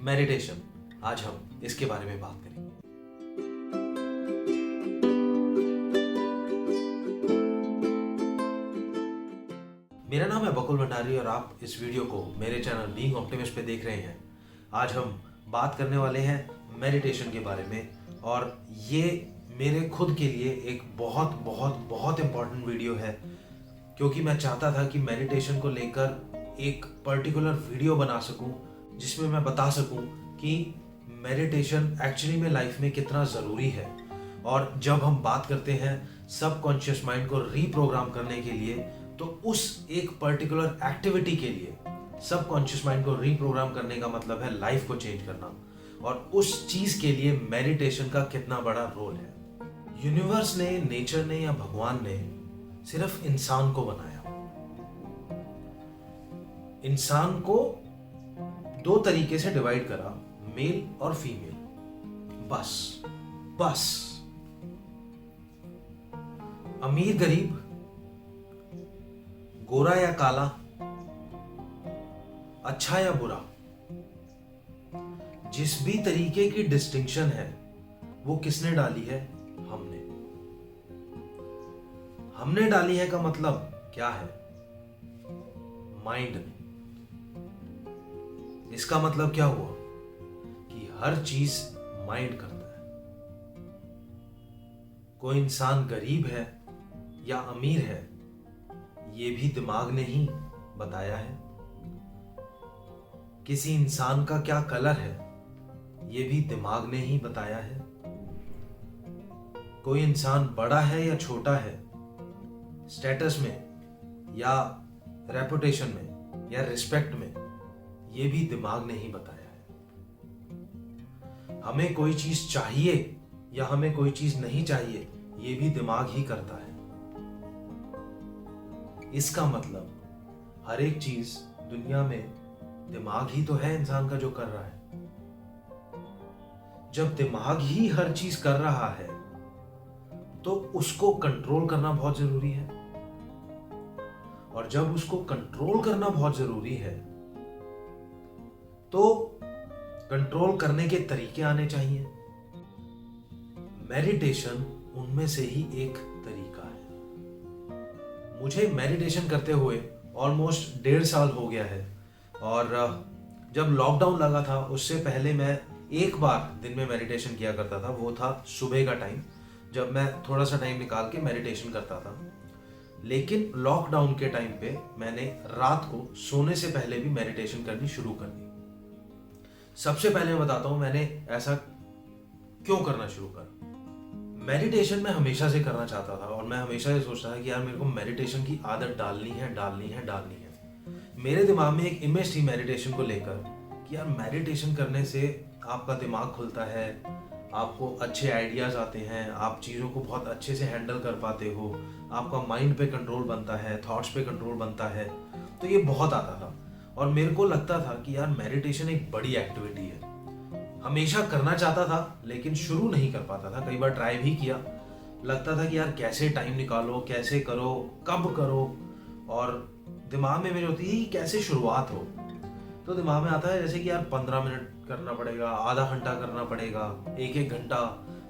Meditation. आज हम इसके बारे में बात करेंगे। मेरा नाम है बकुल भंडारी और आप इस वीडियो को मेरे चैनल बीइंग ऑप्टिमिस्ट पे देख रहे हैं। आज हम बात करने वाले हैं मेडिटेशन के बारे में, और ये मेरे खुद के लिए एक बहुत बहुत बहुत इम्पॉर्टेंट वीडियो है, क्योंकि मैं चाहता था कि मेडिटेशन को लेकर एक पर्टिकुलर वीडियो बना सकूं जिसमें मैं बता सकूं कि मेडिटेशन एक्चुअली में लाइफ में कितना ज़रूरी है। और जब हम बात करते हैं सबकॉन्शियस माइंड को रीप्रोग्राम करने के लिए, तो उस एक पर्टिकुलर एक्टिविटी के लिए सबकॉन्शियस माइंड को रीप्रोग्राम करने का मतलब है लाइफ को चेंज करना, और उस चीज़ के लिए मेडिटेशन का कितना बड़ा रोल है। यूनिवर्स ने, नेचर ने या भगवान ने सिर्फ इंसान को बनाया। इंसान को दो तरीके से डिवाइड करा, मेल और फीमेल। बस अमीर गरीब, गोरा या काला, अच्छा या बुरा, जिस भी तरीके की डिस्टिंक्शन है वो किसने डाली है? हमने डाली है का मतलब क्या है? माइंड ने। इसका मतलब क्या हुआ कि हर चीज माइंड करता है। कोई इंसान गरीब है या अमीर है, ये भी दिमाग ने ही बताया है। किसी इंसान का क्या कलर है, ये भी दिमाग ने ही बताया है। कोई इंसान बड़ा है या छोटा है, स्टेटस में या रेपुटेशन में या रिस्पेक्ट में, ये भी दिमाग ने ही बताया है। हमें कोई चीज चाहिए या हमें कोई चीज नहीं चाहिए, ये भी दिमाग ही करता है। इसका मतलब हर एक चीज दुनिया में दिमाग ही तो है इंसान का जो कर रहा है। जब दिमाग ही हर चीज कर रहा है तो उसको कंट्रोल करना बहुत जरूरी है, और जब उसको कंट्रोल करना बहुत जरूरी है तो कंट्रोल करने के तरीके आने चाहिए। मेडिटेशन उनमें से ही एक तरीका है। मुझे मेडिटेशन करते हुए ऑलमोस्ट 1.5 साल हो गया है, और जब लॉकडाउन लगा था उससे पहले मैं एक बार दिन में मेडिटेशन किया करता था। वो था सुबह का टाइम, जब मैं थोड़ा सा टाइम निकाल के मेडिटेशन करता था। लेकिन लॉकडाउन के टाइम पे मैंने रात को सोने से पहले भी मेडिटेशन करनी शुरू कर दी। सबसे पहले मैं बताता हूं मैंने ऐसा क्यों करना शुरू कर। मेडिटेशन मैं हमेशा से करना चाहता था, और मैं हमेशा ये सोचता था कि यार मेरे को मेडिटेशन की आदत डालनी है। मेरे दिमाग में एक इमेज थी मेडिटेशन को लेकर कि यार मेडिटेशन करने से आपका दिमाग खुलता है, आपको अच्छे आइडियाज आते हैं, आप चीज़ों को बहुत अच्छे से हैंडल कर पाते हो, आपका माइंड पे कंट्रोल बनता है, थॉट्स पे कंट्रोल बनता है। तो ये बहुत आता था, और मेरे को लगता था कि यार मेडिटेशन एक बड़ी एक्टिविटी है। हमेशा करना चाहता था लेकिन शुरू नहीं कर पाता था। कई बार ट्राई भी किया, लगता था कि यार कैसे टाइम निकालो, कैसे करो, कब करो, और दिमाग में मेरे होती है कि कैसे शुरुआत हो। तो दिमाग में आता है जैसे कि यार 15 मिनट करना पड़ेगा, आधा घंटा करना पड़ेगा, एक घंटा।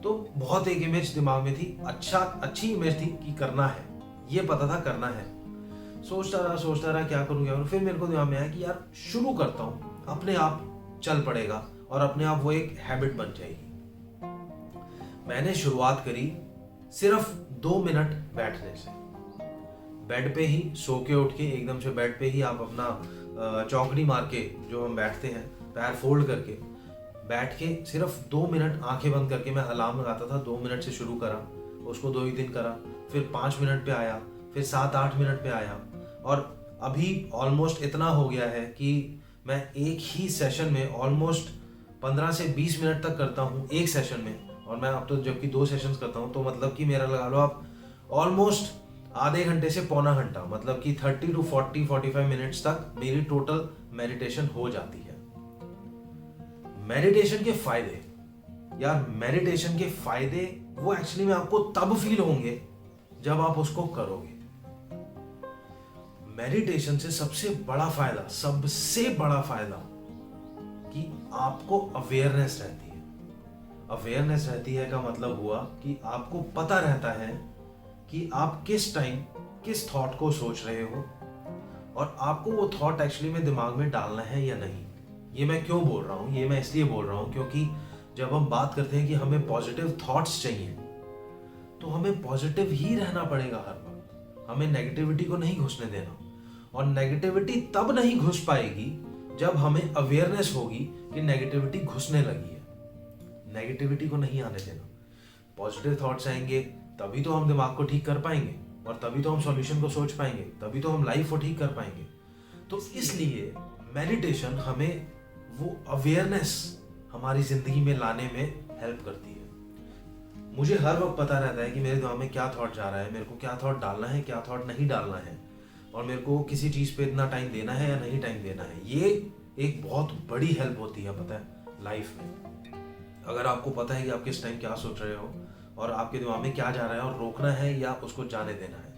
तो बहुत एक इमेज दिमाग में थी, अच्छी इमेज थी कि करना है, ये पता था करना है। सोचता रहा क्या करूँ। फिर मेरे को दिमाग में आया कि यार शुरू करता हूँ, अपने आप चल पड़ेगा और अपने आप वो एक हैबिट बन जाएगी। मैंने शुरुआत करी सिर्फ 2 मिनट बैठने से। बेड पे ही सो के उठ के एकदम से बेड पे ही आप अपना चौकड़ी मार के जो हम बैठते हैं, पैर फोल्ड करके बैठ के सिर्फ 2 मिनट आंखें बंद करके मैं अलार्म लगाता था। 2 मिनट से शुरू करा, उसको 2 ही दिन करा, फिर 5 मिनट पे आया, फिर 7-8 मिनट पे आया, और अभी ऑलमोस्ट इतना हो गया है कि मैं एक ही सेशन में ऑलमोस्ट 15 से 20 मिनट तक करता हूँ एक सेशन में। और मैं अब तो जबकि 2 सेशंस करता हूँ, तो मतलब कि मेरा लगा लो आप ऑलमोस्ट आधे घंटे से पौना घंटा, मतलब कि 30 to 45 मिनट्स तक मेरी टोटल मेडिटेशन हो जाती है। मेडिटेशन के फायदे, यार मेडिटेशन के फायदे वो एक्चुअली में आपको तब फील होंगे जब आप उसको करोगे। मेडिटेशन से सबसे बड़ा फायदा कि आपको अवेयरनेस रहती है। अवेयरनेस रहती है का मतलब हुआ कि आपको पता रहता है कि आप किस टाइम किस थॉट को सोच रहे हो और आपको वो थॉट एक्चुअली में दिमाग में डालना है या नहीं। ये मैं क्यों बोल रहा हूँ? ये मैं इसलिए बोल रहा हूँ क्योंकि जब हम बात करते हैं कि हमें पॉजिटिव थॉट्स चाहिए तो हमें पॉजिटिव ही रहना पड़ेगा हर वक्त। हमें नेगेटिविटी को नहीं घुसने देना, और नेगेटिविटी तब नहीं घुस पाएगी जब हमें अवेयरनेस होगी कि नेगेटिविटी घुसने लगी है। नेगेटिविटी को नहीं आने देना। पॉजिटिव थॉट्स आएंगे तभी तो हम दिमाग को ठीक कर पाएंगे, और तभी तो हम सॉल्यूशन को सोच पाएंगे, तभी तो हम लाइफ को ठीक कर पाएंगे। तो इसलिए मेडिटेशन हमें वो अवेयरनेस हमारी जिंदगी में लाने में हेल्प करती है। मुझे हर वक्त पता रहता है कि मेरे दिमाग में क्या थॉट जा रहा है, मेरे को क्या थॉट डालना है, क्या थॉट नहीं डालना है, और मेरे को किसी चीज़ पे इतना टाइम देना है या नहीं टाइम देना है। ये एक बहुत बड़ी हेल्प होती है, पता है, लाइफ में। अगर आपको पता है कि आप किस टाइम क्या सोच रहे हो और आपके दिमाग में क्या जा रहा है और रोकना है या उसको जाने देना है,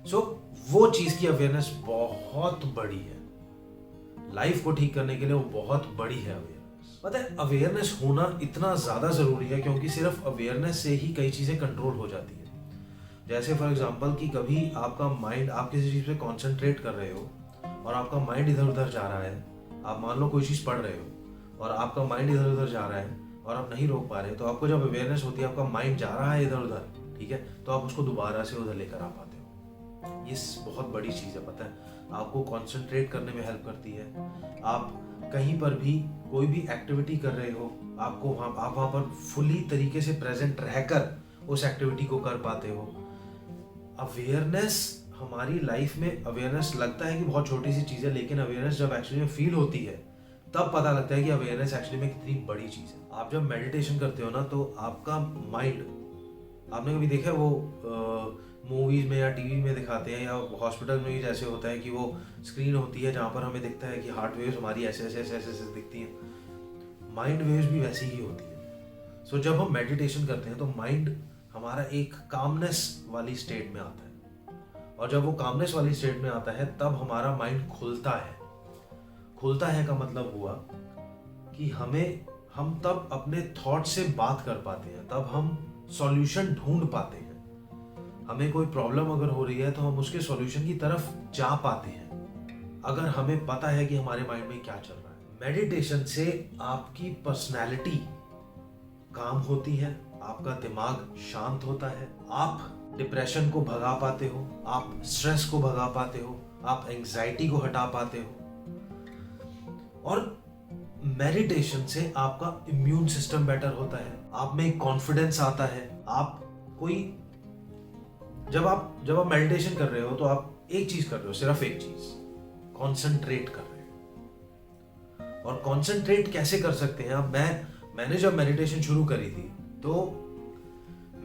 सो वो चीज़ की अवेयरनेस बहुत बड़ी है। लाइफ को ठीक करने के लिए वो बहुत बड़ी है अवेयरनेस। पता है, अवेयरनेस होना इतना ज़्यादा ज़रूरी है क्योंकि सिर्फ अवेयरनेस से ही कई चीज़ें कंट्रोल हो जाती है। जैसे फॉर एग्जांपल कि कभी आपका माइंड, आप किसी चीज़ पे कंसंट्रेट कर रहे हो और आपका माइंड इधर उधर जा रहा है। आप मान लो कोई चीज़ पढ़ रहे हो और आपका माइंड इधर उधर जा रहा है और आप नहीं रोक पा रहे, तो आपको जब अवेयरनेस होती है आपका माइंड जा रहा है इधर उधर, ठीक है, तो आप उसको दोबारा से उधर लेकर आ पाते हो। ये बहुत बड़ी चीज़ है, पता है, आपको कॉन्सेंट्रेट करने में हेल्प करती है। आप कहीं पर भी कोई भी एक्टिविटी कर रहे हो, आप वहाँ पर फुली तरीके से प्रेजेंट रहकर उस एक्टिविटी को कर पाते हो। अवेयरनेस हमारी लाइफ में, अवेयरनेस लगता है कि बहुत छोटी सी चीज़ है, लेकिन अवेयरनेस जब एक्चुअली में फील होती है तब पता लगता है कि अवेयरनेस एक्चुअली में कितनी बड़ी चीज़ है। आप जब मेडिटेशन करते हो ना, तो आपका माइंड, आपने कभी देखा है वो मूवीज में या टीवी में दिखाते हैं या हॉस्पिटल में भी जैसे होता है कि वो स्क्रीन होती है जहाँ पर हमें दिखता है कि हार्ट वेव्स हमारी ऐसे ऐसे ऐसे ऐसे दिखती हैं, माइंड वेव्स भी वैसी ही होती है। सो जब हम मेडिटेशन करते हैं तो माइंड हमारा एक कामनेस वाली स्टेट में आता है, और जब वो कामनेस वाली स्टेट में आता है तब हमारा माइंड खुलता है। खुलता है का मतलब हुआ कि हम तब अपने थॉट से बात कर पाते हैं, तब हम सॉल्यूशन ढूंढ पाते हैं। हमें कोई प्रॉब्लम अगर हो रही है तो हम उसके सॉल्यूशन की तरफ जा पाते हैं, अगर हमें पता है कि हमारे माइंड में क्या चल रहा है। मेडिटेशन से आपकी पर्सनैलिटी काम होती है, आपका दिमाग शांत होता है, आप डिप्रेशन को भगा पाते हो, आप स्ट्रेस को भगा पाते हो, आप एंजाइटी को हटा पाते हो। और मेडिटेशन से आपका इम्यून सिस्टम बेटर होता है, आप में कॉन्फिडेंस आता है। आप कोई जब आप मेडिटेशन कर रहे हो तो आप एक चीज कर रहे हो, सिर्फ एक चीज, कंसंट्रेट कर रहे हो। और कंसंट्रेट कैसे कर सकते हैं? अब मैंने जब मेडिटेशन शुरू करी थी तो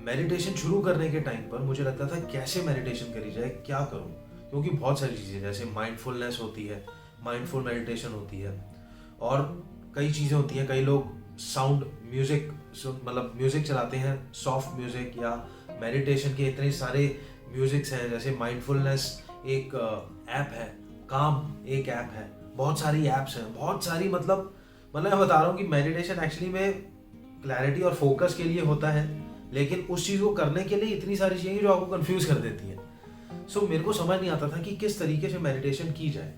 मेडिटेशन शुरू करने के टाइम पर मुझे लगता था कैसे मेडिटेशन करी जाए, क्या करूं, क्योंकि बहुत सारी चीजें जैसे माइंडफुलनेस होती है, माइंडफुल मेडिटेशन होती है, और कई चीजें होती हैं। कई लोग साउंड म्यूजिक, मतलब म्यूजिक चलाते हैं, सॉफ्ट म्यूजिक, या मेडिटेशन के इतने सारे म्यूजिक्स हैं। जैसे माइंडफुलनेस एक ऐप है, काम एक ऐप है, बहुत सारी ऐप्स हैं, बहुत सारी, मतलब मैं बता रहा हूँ कि मेडिटेशन एक्चुअली में क्लैरिटी और फोकस के लिए होता है, लेकिन उस चीज़ को करने के लिए इतनी सारी चीज़ें जो आपको कंफ्यूज कर देती हैं। सो मेरे को समझ नहीं आता था कि किस तरीके से मेडिटेशन की जाए।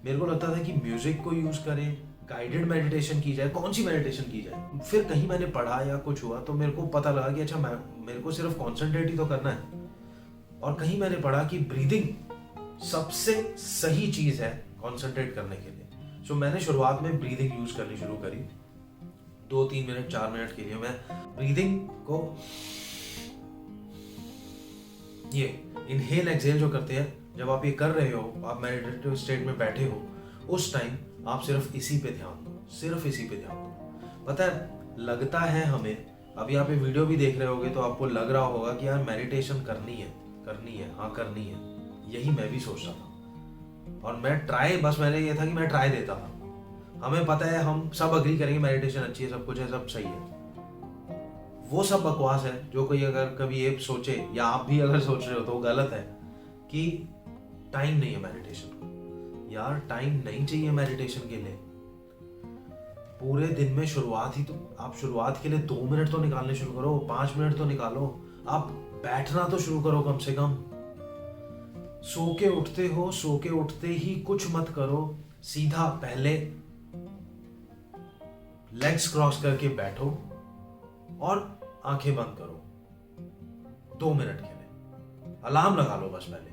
मेरे को लगता था कि म्यूजिक को यूज करें, गाइडेड मेडिटेशन की जाए, कौन सी मेडिटेशन की जाए। फिर कहीं मैंने पढ़ा या कुछ हुआ तो मेरे को पता लगा कि अच्छा, मेरे को सिर्फ कॉन्सेंट्रेट ही तो करना है। और कहीं मैंने पढ़ा कि ब्रीदिंग सबसे सही चीज है कॉन्सेंट्रेट करने के लिए। सो मैंने शुरुआत में ब्रीदिंग यूज करनी शुरू करी। 2-3 मिनट 4 मिनट के लिए मैं ब्रीदिंग को, ये इनहेल एक्सहेल जो करते हैं, जब आप ये कर रहे हो, आप मेडिटेटिव स्टेट में बैठे हो, उस टाइम आप सिर्फ इसी पे ध्यान दो, सिर्फ इसी पे ध्यान दो। पता है, लगता है हमें, अभी आप ये वीडियो भी देख रहे होगे तो आपको लग रहा होगा कि यार मेडिटेशन करनी है, हाँ करनी है। यही मैं भी सोच रहा था, और मैंने ये था कि मैं ट्राई देता था। हमें पता है, हम सब अग्री करेंगे मेडिटेशन अच्छी है, सब कुछ है, सब सही है। वो सब बकवास है जो कोई अगर कभी ये सोचे, या आप भी अगर सोच रहे हो, तो गलत है कि टाइम नहीं है मेडिटेशन को। यार टाइम नहीं चाहिए मेडिटेशन के लिए। पूरे दिन में शुरुआत ही तो आप शुरुआत के लिए 2 मिनट तो निकालने शुरू करो, 5 मिनट तो निकालो। आप बैठना तो शुरू करो कम से कम। सो के उठते हो, सो के उठते ही कुछ मत करो, सीधा पहले लेग्स क्रॉस करके बैठो और आंखें बंद करो 2 मिनट के लिए। अलार्म लगा लो बस पहले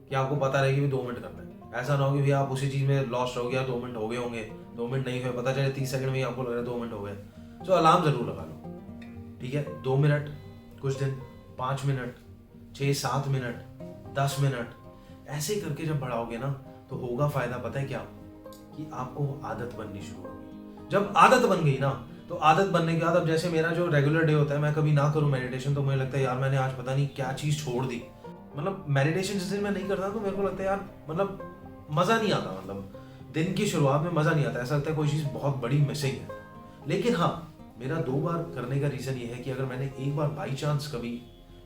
कि आपको पता रहे कि 2 मिनट करना है। ऐसा ना हो कि भैया आप उसी चीज में लॉस्ट हो गया, 2 मिनट हो गए होंगे, 2 मिनट नहीं हुए, पता चले 30 सेकंड में ही आपको लग रहा है 2 मिनट हो गए। तो अलार्म जरूर लगा लो, ठीक है। 2 मिनट, कुछ दिन 5 मिनट, 6-7 मिनट, 10 मिनट, ऐसे करके जब बढ़ाओगे ना तो होगा फायदा। पता है क्या, कि आपको आदत बननी शुरू होगी। जब आदत बन गई ना, तो आदत बनने के बाद अब जैसे मेरा जो रेगुलर डे होता है, मैं कभी ना करूं मेडिटेशन तो मुझे लगता है यार मैंने आज पता नहीं क्या चीज छोड़ दी। मतलब मेडिटेशन जिस दिन मैं नहीं करता तो मेरे को लगता है यार मतलब मजा नहीं आता, मतलब दिन की शुरुआत में मजा नहीं आता, ऐसा लगता है कोई चीज बहुत बड़ी मिसिंग है। लेकिन हाँ, मेरा 2 बार करने का रीजन ये है कि अगर मैंने एक बार बाई चांस, कभी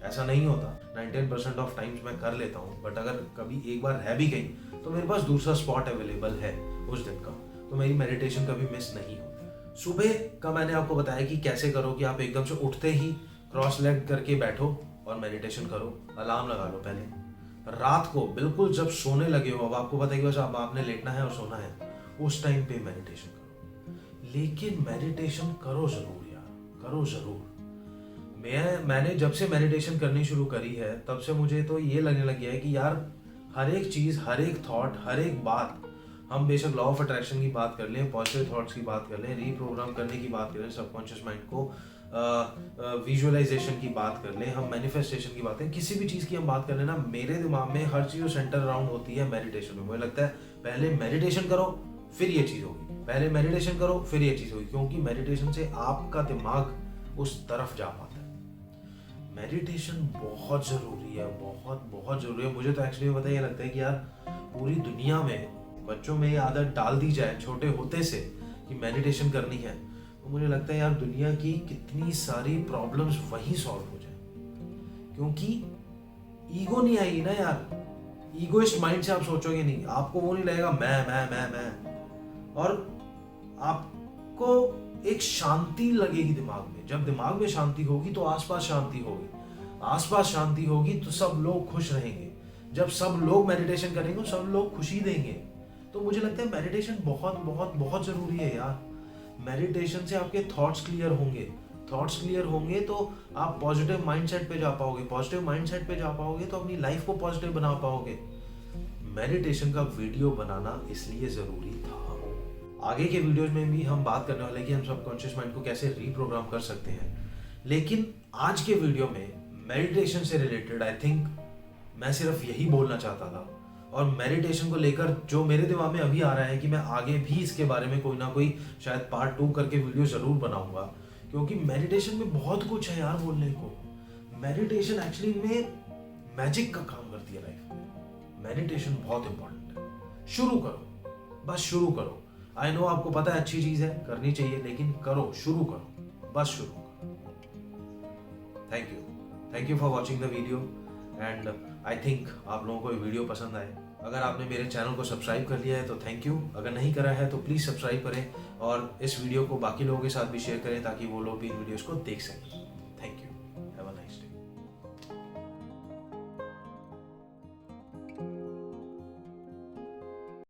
ऐसा नहीं होता, 99% ऑफ टाइम्स मैं कर लेता हूँ, बट अगर कभी एक बार रह भी गई तो मेरे पास दूसरा स्पॉट अवेलेबल है उस दिन का, तो मेरी मेडिटेशन कभी मिस नहीं होती। सुबह का मैंने आपको बताया कि कैसे करो, कि आप एकदम से उठते ही क्रॉस लेग करके बैठो और मेडिटेशन करो। अलार्म लगा लो पहले। रात को बिल्कुल जब सोने लगे हो, अब आपको पता है कि बस अब आपने लेटना है और सोना है, उस टाइम पे मेडिटेशन करो। लेकिन मेडिटेशन करो जरूर यार, करो जरूर। मैंने जब से मेडिटेशन करनी शुरू करी है तब से मुझे तो ये लगने लग गया है कि यार हर एक चीज, हर एक थॉट, हर एक बात, हम बेशक लॉ ऑफ अट्रैक्शन की बात कर लें, पॉजिटिव थॉट्स की बात कर लें, रीप्रोग्राम करने की बात करें सबकॉन्शियस माइंड को, विजुअलाइजेशन की बात कर लें, हम मैनिफेस्टेशन की बात करें, किसी भी चीज़ की हम बात कर लें ना, मेरे दिमाग में हर चीज़ सेंटर अराउंड होती है मेडिटेशन में। मुझे लगता है पहले मेडिटेशन करो फिर ये चीज़ होगी, पहले मेडिटेशन करो फिर ये चीज़ होगी, क्योंकि मेडिटेशन से आपका दिमाग उस तरफ जा पाता है। मेडिटेशन बहुत ज़रूरी है, बहुत बहुत ज़रूरी है। मुझे तो एक्चुअली पता ये लगता है कि यार पूरी दुनिया में बच्चों में ये आदत डाल दी जाए छोटे होते से कि मेडिटेशन करनी है, तो मुझे लगता है यार दुनिया की कितनी सारी प्रॉब्लम्स वहीं सॉल्व हो जाए। क्योंकि ईगो नहीं आएगी ना यार, ईगोइस्ट माइंड से आप सोचोगे नहीं, आपको वो नहीं लगेगा मैं, और आपको एक शांति लगेगी दिमाग में। जब दिमाग में शांति होगी तो आसपास शांति होगी, आसपास शांति होगी तो सब लोग खुश रहेंगे। जब सब लोग मेडिटेशन करेंगे तो सब लोग खुशी देंगे। तो मुझे लगता है मेडिटेशन बहुत बहुत बहुत जरूरी है यार। मेडिटेशन से आपके थॉट्स क्लियर होंगे, थॉट्स क्लियर होंगे तो आप पॉजिटिव माइंडसेट पे जा पाओगे, पॉजिटिव माइंडसेट पे जा पाओगे तो अपनी लाइफ को पॉजिटिव बना पाओगे। मेडिटेशन का वीडियो बनाना इसलिए जरूरी था। आगे के वीडियोज में भी हम बात करने वाले हैं कि हम सबकॉन्शियस माइंड को कैसे रीप्रोग्राम कर सकते हैं, लेकिन आज के वीडियो में मेडिटेशन से रिलेटेड आई थिंक मैं सिर्फ यही बोलना चाहता था। और मेडिटेशन को लेकर जो मेरे दिमाग में अभी आ रहा है कि मैं आगे भी इसके बारे में कोई ना कोई शायद पार्ट 2 करके वीडियो जरूर बनाऊंगा, क्योंकि मेडिटेशन में बहुत कुछ है यार बोलने को। मेडिटेशन एक्चुअली में मैजिक का काम करती है लाइफ में। मेडिटेशन बहुत इंपॉर्टेंट है। शुरू करो, बस शुरू करो। आई नो आपको पता है अच्छी चीज है, करनी चाहिए, लेकिन करो, शुरू करो, बस शुरू करो। Thank you for watching the video and I think आप लोगों को ये वीडियो पसंद आए। अगर आपने मेरे चैनल को सब्सक्राइब कर लिया है तो थैंक यू, अगर नहीं करा है तो प्लीज़ सब्सक्राइब करें और इस वीडियो को बाकी लोगों के साथ भी शेयर करें ताकि वो लोग भी इन वीडियोस को देख सकें।